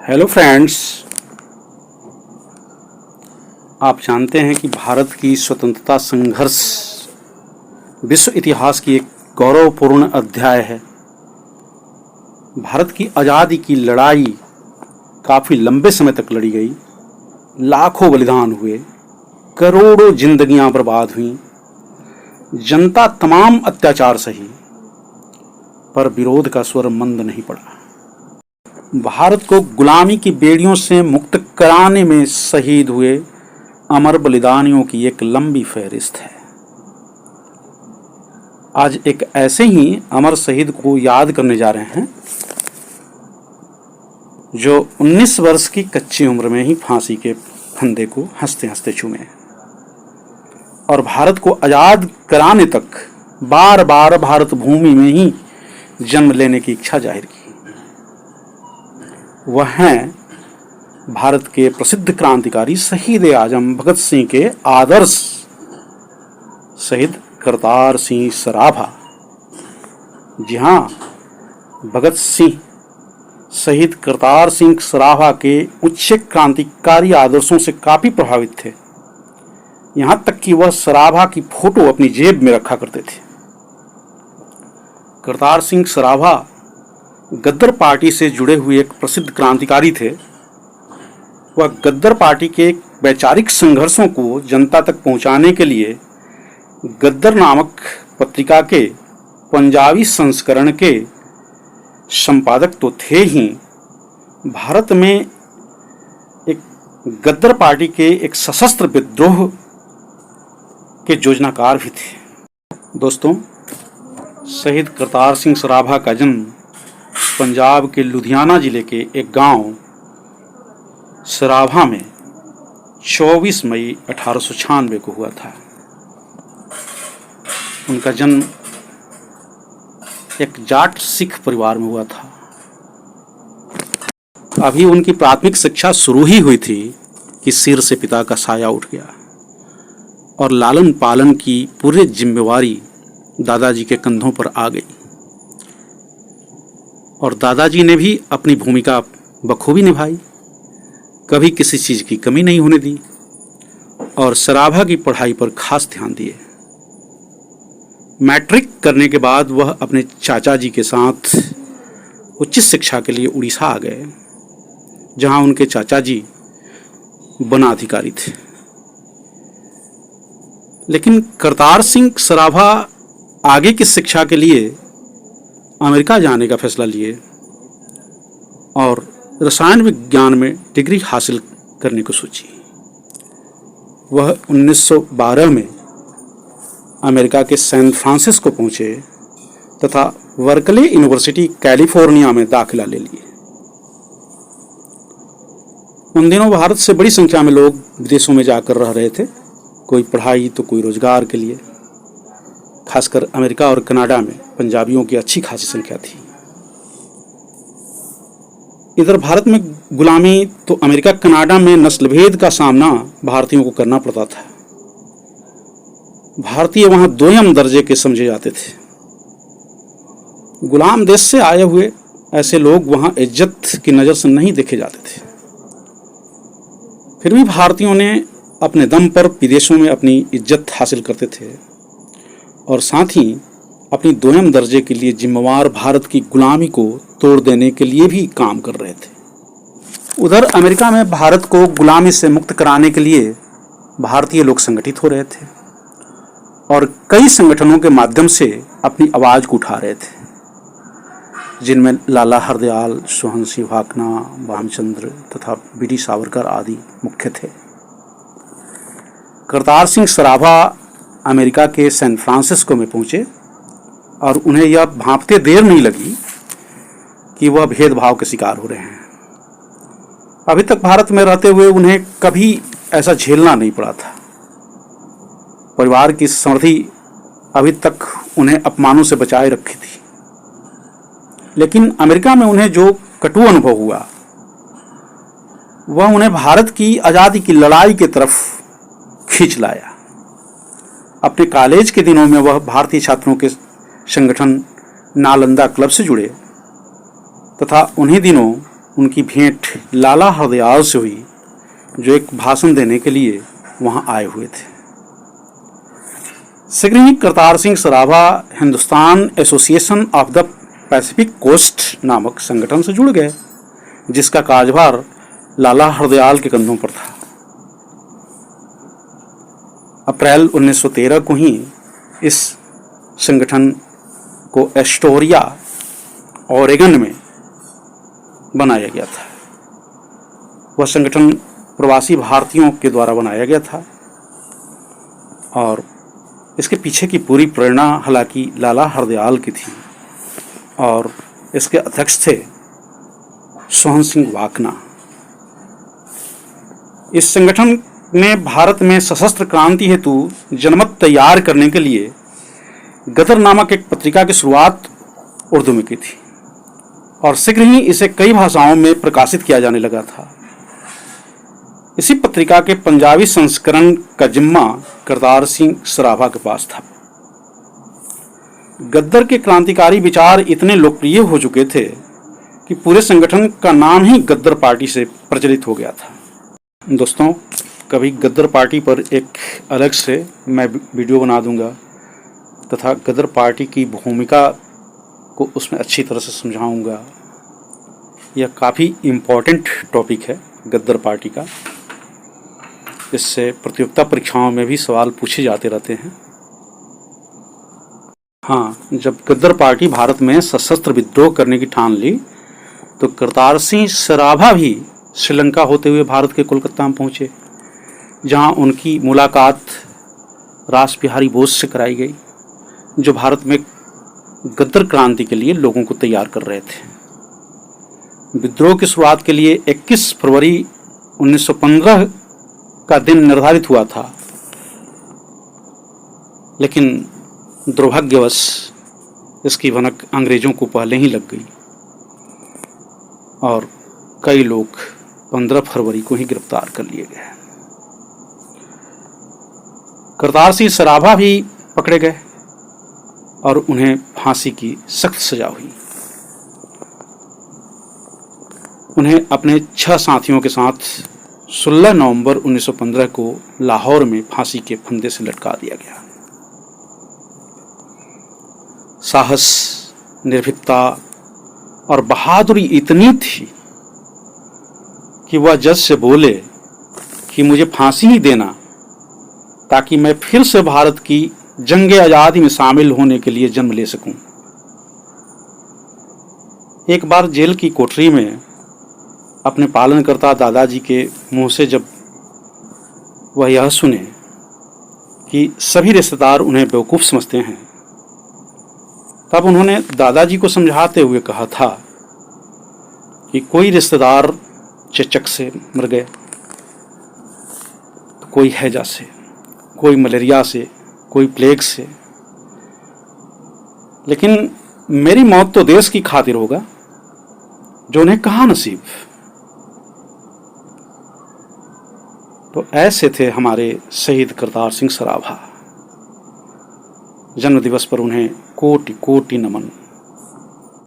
Hello friends. आप जानते हैं कि भारत की स्वतंत्रता संघर्ष विश्व इतिहास की एक गौरवपूर्ण अध्याय है। भारत की आज़ादी की लड़ाई काफ़ी लंबे समय तक लड़ी गई, लाखों बलिदान हुए, करोड़ों जिंदगियां बर्बाद हुईं, जनता तमाम अत्याचार सही, पर विरोध का स्वर मंद नहीं पड़ा। भारत को गुलामी की बेड़ियों से मुक्त कराने में शहीद हुए अमर बलिदानियों की एक लंबी फहरिस्त है। आज एक ऐसे ही अमर शहीद को याद करने जा रहे हैं जो 19 वर्ष की कच्ची उम्र में ही फांसी के फंदे को हंसते हंसते चूमे और भारत को आज़ाद कराने तक बार बार भारत भूमि में ही जन्म लेने की इच्छा जाहिर की। वह हैं भारत के प्रसिद्ध क्रांतिकारी शहीद आजम भगत सिंह के आदर्श शहीद करतार सिंह सराभा। जी हाँ, भगत सिंह शहीद करतार सिंह सराभा के उच्च क्रांतिकारी आदर्शों से काफ़ी प्रभावित थे। यहाँ तक कि वह सराभा की फोटो अपनी जेब में रखा करते थे। करतार सिंह सराभा गद्दर पार्टी से जुड़े हुए एक प्रसिद्ध क्रांतिकारी थे। वह गद्दर पार्टी के वैचारिक संघर्षों को जनता तक पहुंचाने के लिए गद्दर नामक पत्रिका के पंजाबी संस्करण के संपादक तो थे ही, भारत में एक गद्दर पार्टी के एक सशस्त्र विद्रोह के योजनाकार भी थे। दोस्तों, शहीद करतार सिंह सराभा का जन्म पंजाब के लुधियाना जिले के एक गांव सराभा में 24 मई 1896 को हुआ था। उनका जन्म एक जाट सिख परिवार में हुआ था। अभी उनकी प्राथमिक शिक्षा शुरू ही हुई थी कि सिर से पिता का साया उठ गया और लालन पालन की पूरी जिम्मेवारी दादाजी के कंधों पर आ गई। और दादाजी ने भी अपनी भूमिका बखूबी निभाई, कभी किसी चीज़ की कमी नहीं होने दी और सराभा की पढ़ाई पर खास ध्यान दिए। मैट्रिक करने के बाद वह अपने चाचा जी के साथ उच्च शिक्षा के लिए उड़ीसा आ गए, जहां उनके चाचा जी वनाधिकारी थे। लेकिन करतार सिंह सराभा आगे की शिक्षा के लिए अमेरिका जाने का फैसला लिए और रसायन विज्ञान में डिग्री हासिल करने को सोची। वह 1912 में अमेरिका के सैन फ्रांसिस्को पहुंचे तथा वर्कले यूनिवर्सिटी कैलिफोर्निया में दाखिला ले लिए। उन दिनों भारत से बड़ी संख्या में लोग विदेशों में जाकर रह रहे थे, कोई पढ़ाई तो कोई रोजगार के लिए। खासकर अमेरिका और कनाडा में पंजाबियों की अच्छी खासी संख्या थी। इधर भारत में गुलामी तो अमेरिका कनाडा में नस्लभेद का सामना भारतीयों को करना पड़ता था। भारतीय वहां दोयम दर्जे के समझे जाते थे। गुलाम देश से आए हुए ऐसे लोग वहां इज्जत की नज़र से नहीं देखे जाते थे। फिर भी भारतीयों ने अपने दम पर विदेशों में अपनी इज्जत हासिल करते थे और साथ ही अपनी दोयम दर्जे के लिए जिम्मेवार भारत की गुलामी को तोड़ देने के लिए भी काम कर रहे थे। उधर अमेरिका में भारत को गुलामी से मुक्त कराने के लिए भारतीय लोग संगठित हो रहे थे और कई संगठनों के माध्यम से अपनी आवाज़ को उठा रहे थे, जिनमें लाला हरदयाल, सोहन सिंह भाकना, भामचंद्र तथा वीडी सावरकर आदि मुख्य थे। करतार सिंह सराभा अमेरिका के सैन फ्रांसिस्को में पहुंचे और उन्हें यह भांपते देर नहीं लगी कि वह भेदभाव के शिकार हो रहे हैं। अभी तक भारत में रहते हुए उन्हें कभी ऐसा झेलना नहीं पड़ा था। परिवार की समृद्धि अभी तक उन्हें अपमानों से बचाए रखी थी, लेकिन अमेरिका में उन्हें जो कटु अनुभव हुआ वह उन्हें भारत की आज़ादी की लड़ाई की तरफ खींच लाया। अपने कॉलेज के दिनों में वह भारतीय छात्रों के संगठन नालंदा क्लब से जुड़े तथा उन्हीं दिनों उनकी भेंट लाला हरदयाल से हुई, जो एक भाषण देने के लिए वहां आए हुए थे। शीघ्र ही Kartar Singh Sarabha Hindustan Association of the Pacific Coast नामक संगठन से जुड़ गए, जिसका कार्यभार लाला हरदयाल के कंधों पर था। अप्रैल 1913 को ही इस संगठन को एस्टोरिया, ओरेगन में बनाया गया था। वह संगठन प्रवासी भारतीयों के द्वारा बनाया गया था और इसके पीछे की पूरी प्रेरणा हालांकि लाला हरदयाल की थी और इसके अध्यक्ष थे सोहन सिंह वाकना। इस संगठन ने भारत में सशस्त्र क्रांति हेतु जनमत तैयार करने के लिए गदर नामक एक पत्रिका की शुरुआत उर्दू में की थी और शीघ्र ही इसे कई भाषाओं में प्रकाशित किया जाने लगा था। इसी पत्रिका के पंजाबी संस्करण का जिम्मा करतार सिंह सराभा के पास था। गद्दर के क्रांतिकारी विचार इतने लोकप्रिय हो चुके थे कि पूरे संगठन का नाम ही गद्दर पार्टी से प्रचलित हो गया था। दोस्तों, कभी गद्दर पार्टी पर एक अलग से मैं वीडियो बना दूंगा तथा गद्दर पार्टी की भूमिका को उसमें अच्छी तरह से समझाऊंगा। यह काफ़ी इम्पोर्टेंट टॉपिक है गद्दर पार्टी का। इससे प्रतियोगिता परीक्षाओं में भी सवाल पूछे जाते रहते हैं। हाँ, जब गद्दर पार्टी भारत में सशस्त्र विद्रोह करने की ठान ली तो करतार सिंह सराभा भी श्रीलंका होते हुए भारत के कोलकाता में पहुंचे, जहां उनकी मुलाकात रास बिहारी बोस से कराई गई, जो भारत में गद्दर क्रांति के लिए लोगों को तैयार कर रहे थे। विद्रोह की शुरुआत के लिए 21 फरवरी 1915 का दिन निर्धारित हुआ था, लेकिन दुर्भाग्यवश इसकी भनक अंग्रेजों को पहले ही लग गई और कई लोग 15 फरवरी को ही गिरफ्तार कर लिए गए। करतार सिंह सराभा भी पकड़े गए और उन्हें फांसी की सख्त सजा हुई। उन्हें अपने 6 साथियों के साथ 16 नवंबर 1915 को लाहौर में फांसी के फंदे से लटका दिया गया। साहस, निर्भीकता और बहादुरी इतनी थी कि वह जज से बोले कि मुझे फांसी ही देना ताकि मैं फिर से भारत की जंग आज़ादी में शामिल होने के लिए जन्म ले सकूं। एक बार जेल की कोठरी में अपने पालनकर्ता दादाजी के मुंह से जब वह यह सुने कि सभी रिश्तेदार उन्हें बेवकूफ़ समझते हैं, तब उन्होंने दादाजी को समझाते हुए कहा था कि कोई रिश्तेदार चेचक से मर गए, तो कोई हैजा से, कोई मलेरिया से, कोई प्लेग से, लेकिन मेरी मौत तो देश की खातिर होगा, जो उन्हें कहाँ नसीब। तो ऐसे थे हमारे शहीद करतार सिंह सराभा। जन्म दिवस पर उन्हें कोटि कोटि नमन।